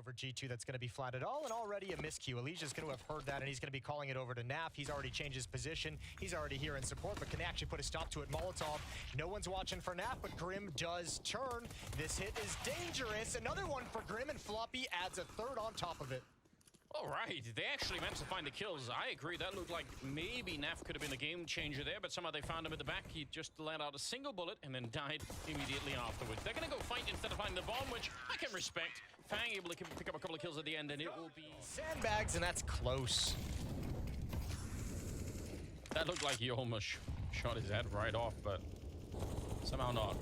over G2 that's going to be flat at all, and already a miscue. Elijah's going to have heard that, and he's going to be calling it over to NaV. He's already changed his position. He's already here in support, but can actually put a stop to it. Molotov, no one's watching for NaV, but Grim does turn. This hit is dangerous. Another one for Grim, and Floppy adds a third on top of it. All right, they actually managed to find the kills. I agree, that looked like maybe NaV could have been the game changer there, but somehow they found him at the back. He just let out a single bullet and then died immediately afterwards. They're going to go fight instead of finding the bomb, which I can respect. Fang able to pick up a couple of kills at the end, and it will be... Sandbags, and that's close. That looked like he almost shot his head right off, but somehow not.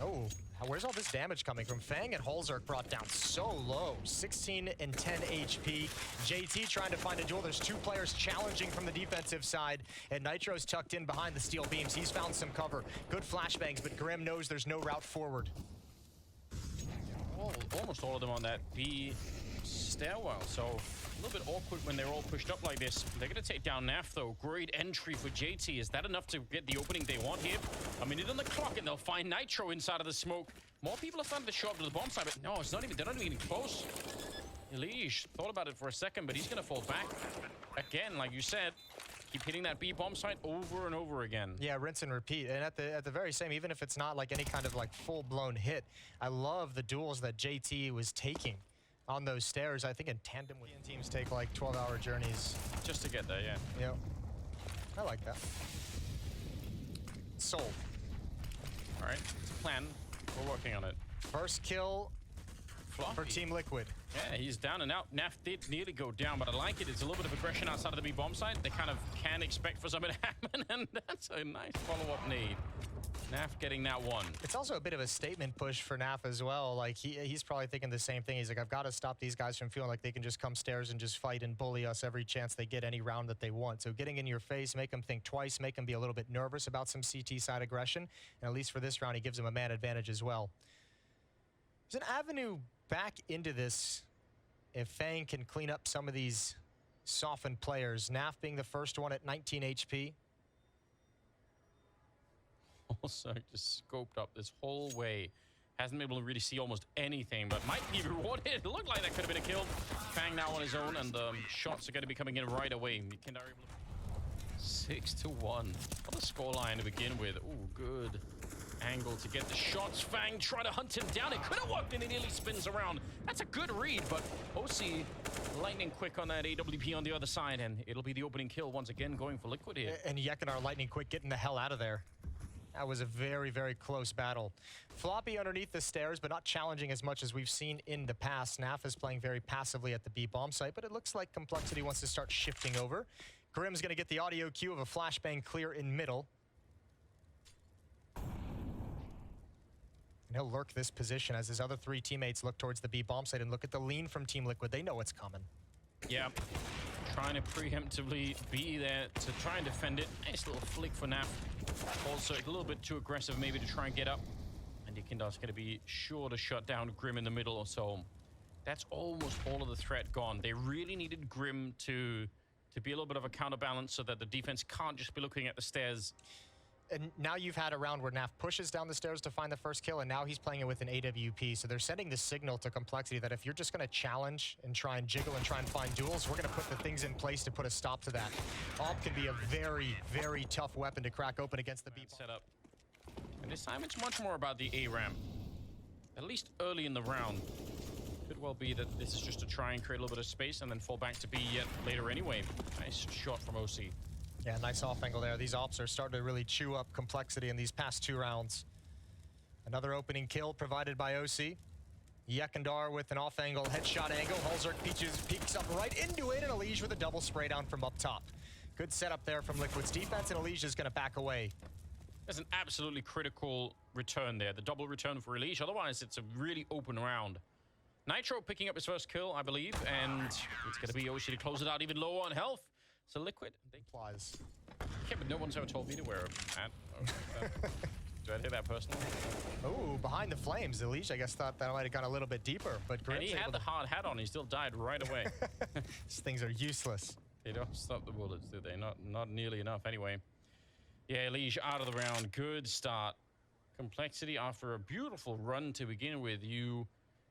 Oh, where's all this damage coming from? Fang and Holzerk brought down so low. 16 and 10 HP. JT trying to find a duel. There's two players challenging from the defensive side, and Nitro's tucked in behind the steel beams. He's found some cover. Good flashbangs, but Grim knows there's no route forward. Well, almost all of them on that B stairwell, so a little bit awkward when they're all pushed up like this. They're going to take down NaV, though. Great entry for JT. Is that enough to get the opening they want here? A minute on the clock, and they'll find Nitro inside of the smoke. More people are starting to show up to the bomb side, but no, it's not even, they're not even close. Elige thought about it for a second, but he's going to fall back. Again, like you said, keep hitting that B bomb site over and over again. Yeah, rinse and repeat. And at the very same, even if it's not like any kind of like full-blown hit, I love the duels that JT was taking on those stairs. I think in tandem with teams take like 12-hour journeys. Just to get there, yeah. Yep. I like that. Sold. All right, it's a plan. We're working on it. First kill for Team Liquid. Yeah, he's down and out. NaV did nearly go down, but I like it. It's a little bit of aggression outside of the B bomb site. They kind of can expect for something to happen, and that's a nice follow-up nade. NaV getting that one. It's also a bit of a statement push for NaV as well. Like, he's probably thinking the same thing. He's like, I've got to stop these guys from feeling like they can just come stairs and just fight and bully us every chance they get any round that they want. So getting in your face, make them think twice, make them be a little bit nervous about some CT side aggression. And at least for this round, he gives them a man advantage as well. There's an avenue back into this if Fang can clean up some of these softened players. NaV being the first one at 19 HP. Also just scoped up this whole way. Hasn't been able to really see almost anything, but might be rewarded. It looked like that could have been a kill. Fang now on his own, and the shots are going to be coming in right away. Mikindar able to... 6-1. What a scoreline to begin with. Ooh, good angle to get the shots. Fang try to hunt him down. It could have worked, and he nearly spins around. That's a good read, but OC lightning quick on that AWP on the other side, and it'll be the opening kill once again going for Liquid here. And Yekinar lightning quick getting the hell out of there. That was a very, very close battle. Floppy underneath the stairs, but not challenging as much as we've seen in the past. NaV is playing very passively at the B bomb site, but it looks like Complexity wants to start shifting over. Grim's going to get the audio cue of a flashbang clear in middle. And he'll lurk this position as his other three teammates look towards the B bomb site, and look at the lean from Team Liquid. They know what's coming. Yeah. Trying to preemptively be there to try and defend it. Nice little flick for NaV. Also, a little bit too aggressive maybe to try and get up. And Yekindar's going to be sure to shut down Grim in the middle. So that's almost all of the threat gone. They really needed Grim to be a little bit of a counterbalance so that the defense can't just be looking at the stairs. And now you've had a round where NaV pushes down the stairs to find the first kill, and now he's playing it with an AWP. So they're sending the signal to Complexity that if you're just going to challenge and try and jiggle and try and find duels, we're going to put the things in place to put a stop to that. AWP can be a very, very tough weapon to crack open against the B setup. And this time it's much more about the A ramp. At least early in the round. Could well be that this is just to try and create a little bit of space and then fall back to B yet later anyway. Nice shot from OC. Yeah, nice off angle there. These ops are starting to really chew up Complexity in these past two rounds. Another opening kill provided by OC. Yekindar with an off angle headshot angle. Holzerk peeks up right into it, and Elige with a double spray down from up top. Good setup there from Liquid's defense, and Elige is going to back away. There's an absolutely critical return there. The double return for Elige. Otherwise, it's a really open round. Nitro picking up his first kill, I believe, and it's going to be OC to close it out even lower on health. So Liquid, they applies. Yeah, but no one's ever told me to wear a hat. Do I hear that personally? Oh, behind the flames. Elige, I guess, thought that might have gone a little bit deeper, but Grim's, and he had the hard hat on. He still died right away. These things are useless. They don't stop the bullets, do they? Not nearly enough, anyway. Yeah, Elige out of the round. Good start. Complexity after a beautiful run to begin with. You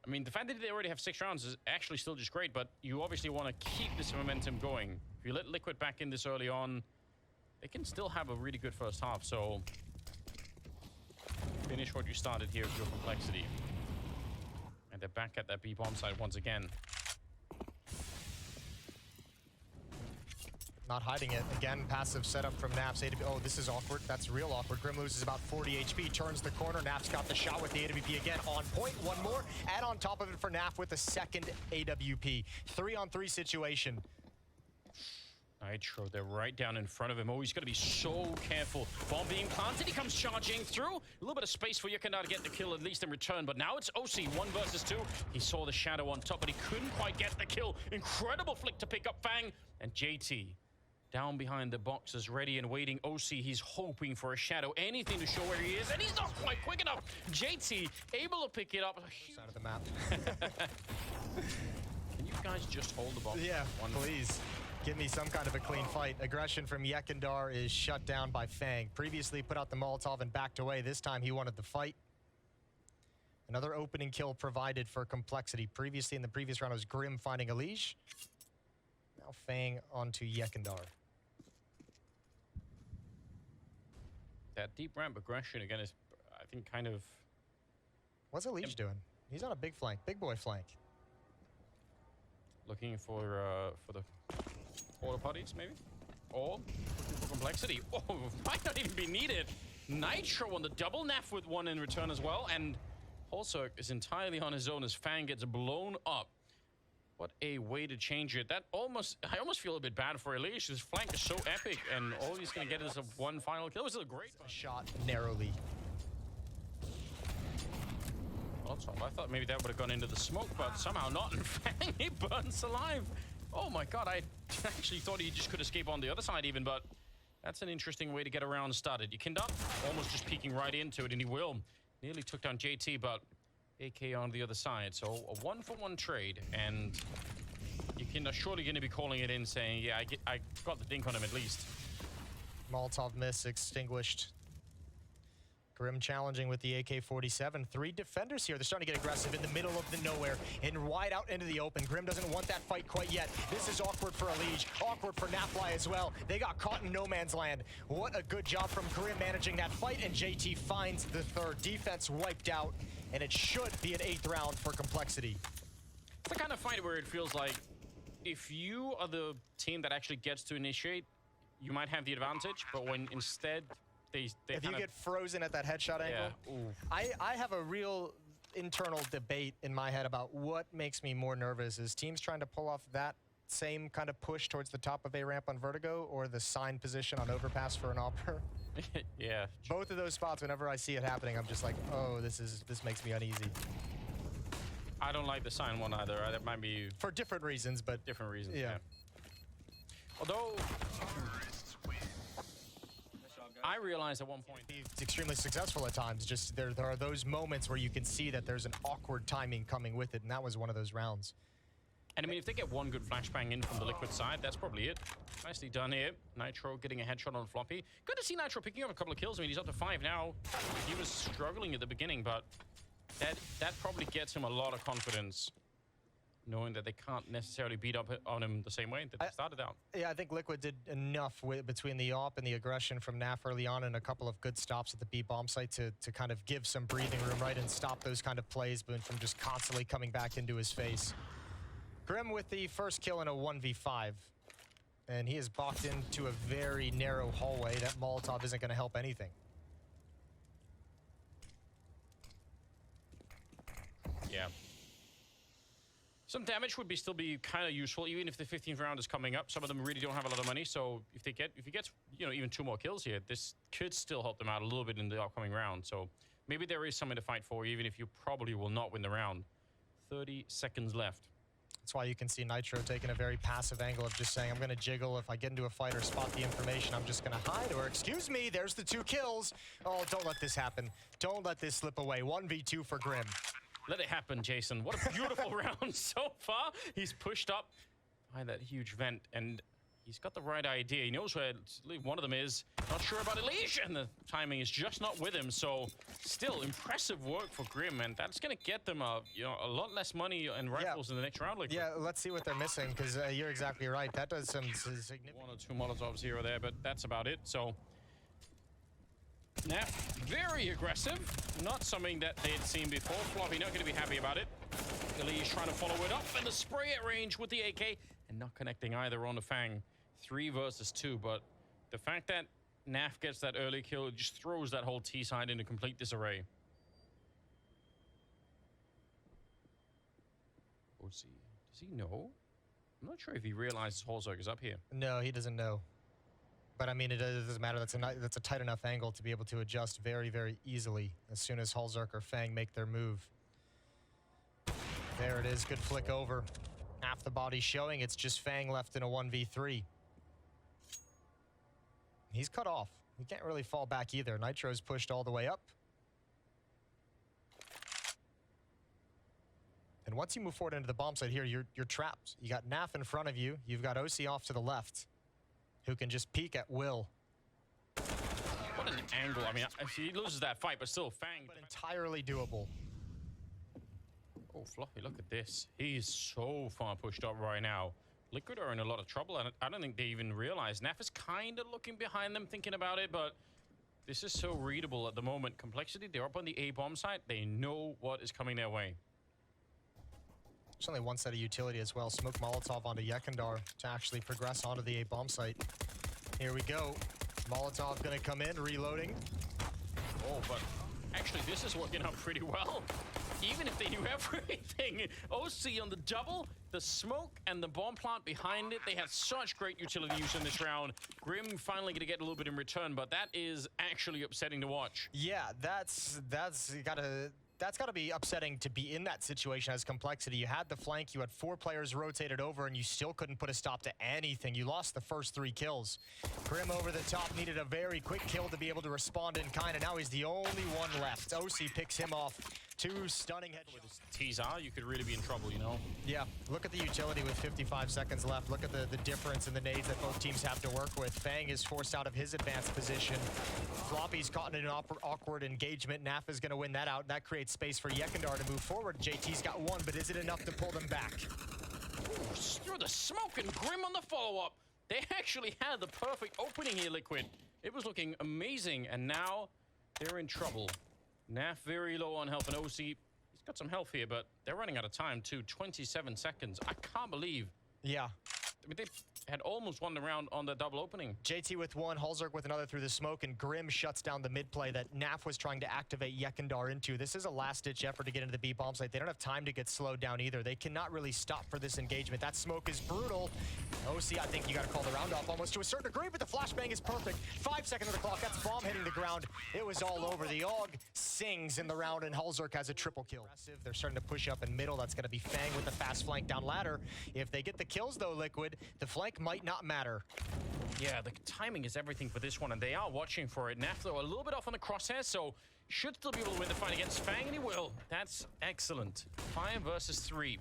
I mean, the fact that they already have 6 rounds is actually still just great, but you obviously want to keep this momentum going. If you let Liquid back in this early on, they can still have a really good first half, so finish what you started here with your complexity. And they're back at that B bomb side once again. Not hiding it. Again, passive setup from Naf's AWP. Oh, this is awkward. That's real awkward. Grim loses about 40 HP, turns the corner. Naf's got the shot with the AWP again. On point, one more. Add on top of it for Naf with a second AWP. 3-on-3 situation. Nitro, they're right down in front of him. Oh, he's got to be so careful. Bomb being planted, he comes charging through. A little bit of space for Yekindar to get the kill, at least in return. But now it's OC, 1 versus 2. He saw the shadow on top, but he couldn't quite get the kill. Incredible flick to pick up Fang. And JT, down behind the boxes, ready and waiting. OC, he's hoping for a shadow, anything to show where he is, and he's not quite quick enough. JT, able to pick it up. Side of the map. Can you guys just hold the box? Yeah, please. Give me some kind of a clean fight. Aggression from Yekindar is shut down by Fang. Previously put out the Molotov and backed away. This time he wanted the fight. Another opening kill provided for complexity. Previously in the previous round it was Grim finding a leash. Now Fang onto Yekindar. That deep ramp aggression again is, I think, kind of... What's a leash doing? He's on a big flank, big boy flank. Looking for the porta potties, maybe? Or looking for complexity. Oh, might not even be needed. Nitro on the double Naf with 1 in return as well, and Holzerk is entirely on his own as Fang gets blown up. What a way to change it. I almost feel a bit bad for Elish. His flank is so epic, and all he's going to get is a 1 final kill. It was a great shot narrowly. I thought maybe that would have gone into the smoke, but somehow not. And Fang, he burns alive. Oh my god, I actually thought he just could escape on the other side even, but that's an interesting way to get around started. Yekindar almost just peeking right into it, and he will. Nearly took down JT, but AK on the other side. So a 1-for-1 trade, and Yekindar surely going to be calling it in, saying, yeah, I got the dink on him at least. Molotov miss extinguished. Grim challenging with the AK-47. 3 defenders here. They're starting to get aggressive in the middle of the nowhere and wide out into the open. Grim doesn't want that fight quite yet. This is awkward for Elish, awkward for NaFi as well. They got caught in no man's land. What a good job from Grim managing that fight, and JT finds the 3rd. Defense wiped out, and it should be an 8th round for complexity. It's the kind of fight where it feels like if you are the team that actually gets to initiate, you might have the advantage, but when instead if you get frozen at that headshot angle, I have a real internal debate in my head about what makes me more nervous. Is teams trying to pull off that same kind of push towards the top of A ramp on Vertigo, or the sign position on overpass for an Opera? Yeah. Both of those spots, whenever I see it happening, I'm just like, oh, this makes me uneasy. I don't like the sign one either. That might be for different reasons, but different reasons. Yeah. Although I realized at one point it's extremely successful at times. Just there are those moments where you can see that there's an awkward timing coming with it, and that was one of those rounds. And I mean, if they get 1 good flashbang in from the Liquid side, that's probably it. Nicely done here. Nitro getting a headshot on Floppy. Good to see Nitro picking up a couple of kills. I mean, he's up to 5 now. He was struggling at the beginning, but that probably gets him a lot of confidence, knowing that they can't necessarily beat up on him the same way that they started out. Yeah, I think Liquid did enough between the AWP and the aggression from Naf early on, and a couple of good stops at the B bomb site to kind of give some breathing room, right, and stop those kind of plays from just constantly coming back into his face. Grim with the first kill in a 1v5, and he is balked into a very narrow hallway. That Molotov isn't going to help anything. Yeah. Some damage would still be kind of useful, even if the 15th round is coming up. Some of them really don't have a lot of money, so if he gets even 2 more kills here, this could still help them out a little bit in the upcoming round. So maybe there is something to fight for, even if you probably will not win the round. 30 seconds left. That's why you can see Nitro taking a very passive angle of just saying, I'm going to jiggle. If I get into a fight or spot the information, I'm just going to hide. Or, excuse me, there's the 2 kills. Oh, don't let this happen. Don't let this slip away. 1v2 for Grim. Let it happen, Jason. What a beautiful round so far. He's pushed up by that huge vent, and he's got the right idea. He knows where one of them is. Not sure about Elysian. The timing is just not with him. So still impressive work for Grim, and that's going to get them a lot less money and rifles in the next round. Like, yeah, let's see what they're missing, because you're exactly right. That does some significant. 1 or 2 Molotovs here or there, but that's about it. So NaV, very aggressive. Not something that they had seen before. Floppy not going to be happy about it. Elise trying to follow it up, and the spray at range with the AK, and not connecting either on the Fang. 3 versus 2, but the fact that NaV gets that early kill, it just throws that whole T side into complete disarray. Does he know? I'm not sure if he realizes Holzerg is up here. No, he doesn't know. But I mean, it doesn't matter. That's a tight enough angle to be able to adjust very, very easily as soon as Holzerg or Fang make their move. There it is. Good flick over. Half the body showing. It's just Fang left in a 1v3. He's cut off. He can't really fall back either. Nitro's pushed all the way up. And once you move forward into the bomb site here, you're trapped. You got NaV in front of you. You've got OC off to the left, who can just peek at will. What an angle. I mean, he loses that fight, but still Fang. But entirely doable. Oh, Floppy, look at this. He's so far pushed up right now. Liquid are in a lot of trouble, and I don't think they even realize. NaV is kind of looking behind them, thinking about it, but this is so readable at the moment. Complexity, they're up on the A bomb site. They know what is coming their way. There's only one set of utility as well. Smoke Molotov onto Yekindar to actually progress onto the A bomb site. Here we go. Molotov gonna come in, reloading. Oh, but actually, this is working out pretty well. Even if they knew everything. OC on the double, the smoke and the bomb plant behind it. They had such great utility use in this round. Grim finally going to get a little bit in return, but that is actually upsetting to watch. Yeah, that's gotta be upsetting to be in that situation as Complexity. You had the flank, you had 4 players rotated over, and you still couldn't put a stop to anything. You lost the first 3 kills. Grim over the top needed a very quick kill to be able to respond in kind, and now he's the only one left. OC picks him off. 2 stunning headshots. With this teaser, you could really be in trouble, you know? Yeah, look at the utility with 55 seconds left. Look at the difference in the nades that both teams have to work with. Fang is forced out of his advanced position. Floppy's caught in an awkward engagement. NaV is going to win that out, and that creates space for Yekindar to move forward. JT's got 1, but is it enough to pull them back? Ooh, through the smoke, and Grim on the follow-up. They actually had the perfect opening here, Liquid. It was looking amazing, and now they're in trouble. NaV very low on health, and OC, he's got some health here, but they're running out of time too. 27 seconds. I can't believe. Yeah. I mean, they had almost won the round on the double opening. JT with 1, Holzerg with another through the smoke, and Grim shuts down the mid play that NaV was trying to activate Yekindar into. This is a last-ditch effort to get into the B bomb site. They don't have time to get slowed down either. They cannot really stop for this engagement. That smoke is brutal. OC, I think you got to call the round off almost to a certain degree, but the flashbang is perfect. 5 seconds of the clock. That's bomb hitting the ground. It was all over. The AUG sings in the round, and Holzerg has a triple kill. They're starting to push up in middle. That's going to be Fang with the fast flank down ladder. If they get the kills, though, Liquid, the flank might not matter. Yeah, the timing is everything for this one, and they are watching for it. NaV, though, a little bit off on the crosshair, so should still be able to win the fight against Fang, and he will. That's excellent. 5 versus 3.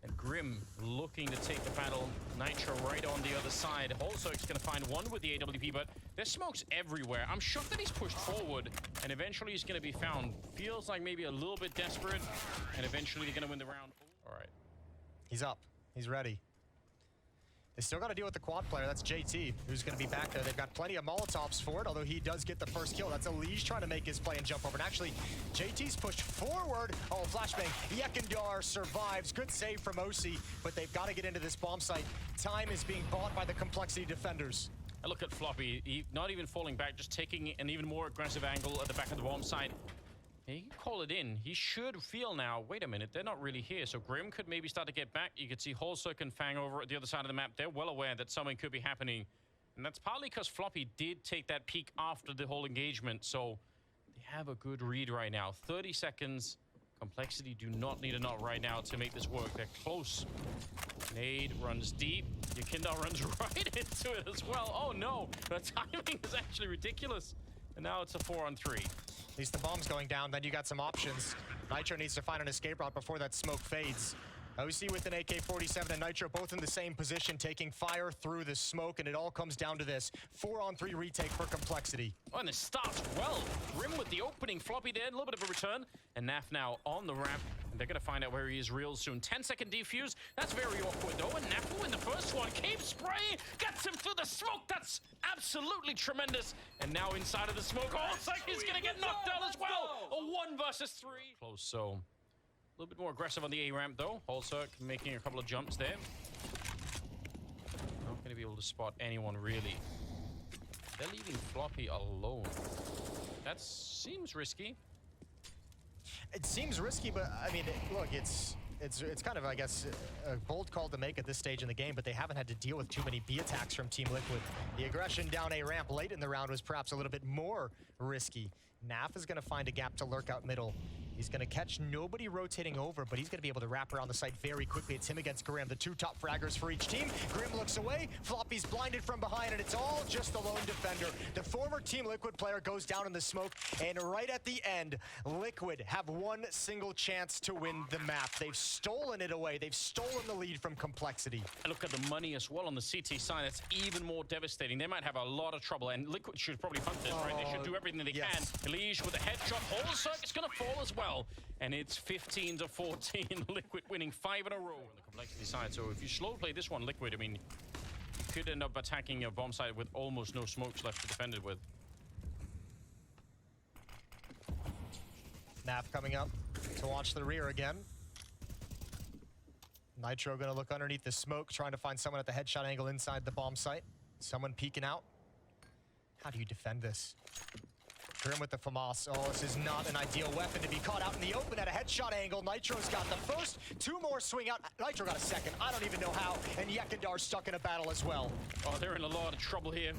And Grim looking to take the battle. Nitro right on the other side. Holzerg's going to find 1 with the AWP, but there's smokes everywhere. I'm shocked that he's pushed forward, and eventually he's going to be found. Feels like maybe a little bit desperate, and eventually they're going to win the round. All right. He's up. He's ready. They still got to deal with the quad player. That's JT, who's going to be back there. They've got plenty of Molotovs for it, although he does get the first kill. That's Elise trying to make his play and jump over. And actually, JT's pushed forward. Oh, flashbang. Yekindar survives. Good save from OC, but they've got to get into this bomb site. Time is being bought by the Complexity defenders. I look at Floppy. He not even falling back, just taking an even more aggressive angle at the back of the bomb site. He can call it in. He should feel now, wait a minute, they're not really here. So Grim could maybe start to get back. You could see Holzerg and Fang over at the other side of the map. They're well aware that something could be happening. And that's partly because Floppy did take that peek after the whole engagement. So they have a good read right now. 30 seconds. Complexity do not need a nut right now to make this work. They're close. Nade runs deep. Yekindar runs right into it as well. Oh no, the timing is actually ridiculous. And now it's a 4-on-3. At least the bomb's going down, then you got some options. Nitro needs to find an escape route before that smoke fades. OC with an AK-47 and Nitro both in the same position, taking fire through the smoke, and it all comes down to this 4-on-3 retake for Complexity. Oh, and it starts well. Grim with the opening, Floppy there, a little bit of a return, and NaV now on the ramp. And they're going to find out where he is real soon. 10-second defuse. That's very awkward, though. And NaV will win the first one. Keeps spraying. Gets him through the smoke. That's absolutely tremendous. And now inside of the smoke. Oh, it's like he's going to get knocked down as well. A 1 versus 3. Close, so a little bit more aggressive on the A ramp, though. Holzerk making a couple of jumps there. Not going to be able to spot anyone, really. They're leaving Floppy alone. That seems risky. It seems risky, but I mean, look, it's kind of, I guess, a bold call to make at this stage in the game, but they haven't had to deal with too many B attacks from Team Liquid. The aggression down A ramp late in the round was perhaps a little bit more risky. NaV is going to find a gap to lurk out middle. He's going to catch nobody rotating over, but he's going to be able to wrap around the site very quickly. It's him against Grim, the 2 top fraggers for each team. Grim looks away, Floppy's blinded from behind, and it's all just the lone defender. The former Team Liquid player goes down in the smoke, and right at the end, Liquid have one single chance to win the map. They've stolen it away. They've stolen the lead from Complexity. And look at the money as well on the CT side. That's even more devastating. They might have a lot of trouble, and Liquid should probably hunt this, right? They should do everything they can. Elige with a headshot. Holzerk is going to fall as well. And it's 15-14, Liquid winning 5 in a row on the Complexity side. So if you slow play this one, Liquid, I mean, you could end up attacking your bomb site with almost no smokes left to defend it with. NaV coming up to watch the rear again. Nitro gonna look underneath the smoke, trying to find someone at the headshot angle inside the bomb site. Someone peeking out. How do you defend this? Grim with the FAMAS. Oh, this is not an ideal weapon to be caught out in the open at a headshot angle. Nitro's got the first, 2 more swing out. Nitro got a second. I don't even know how. And Yekendar's stuck in a battle as well. Oh, they're in a lot of trouble here.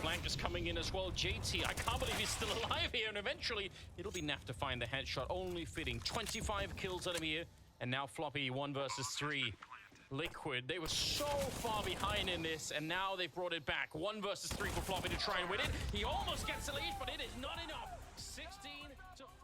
Flank is coming in as well. JT, I can't believe he's still alive here. And eventually, it'll be NaV to find the headshot. Only fitting. 25 kills out of here. And now Floppy, 1 versus 3. Liquid, they were so far behind in this, and now they've brought it back. 1 versus 3 for Floppy to try and win it. He almost gets the lead, but it is not enough. 16-14.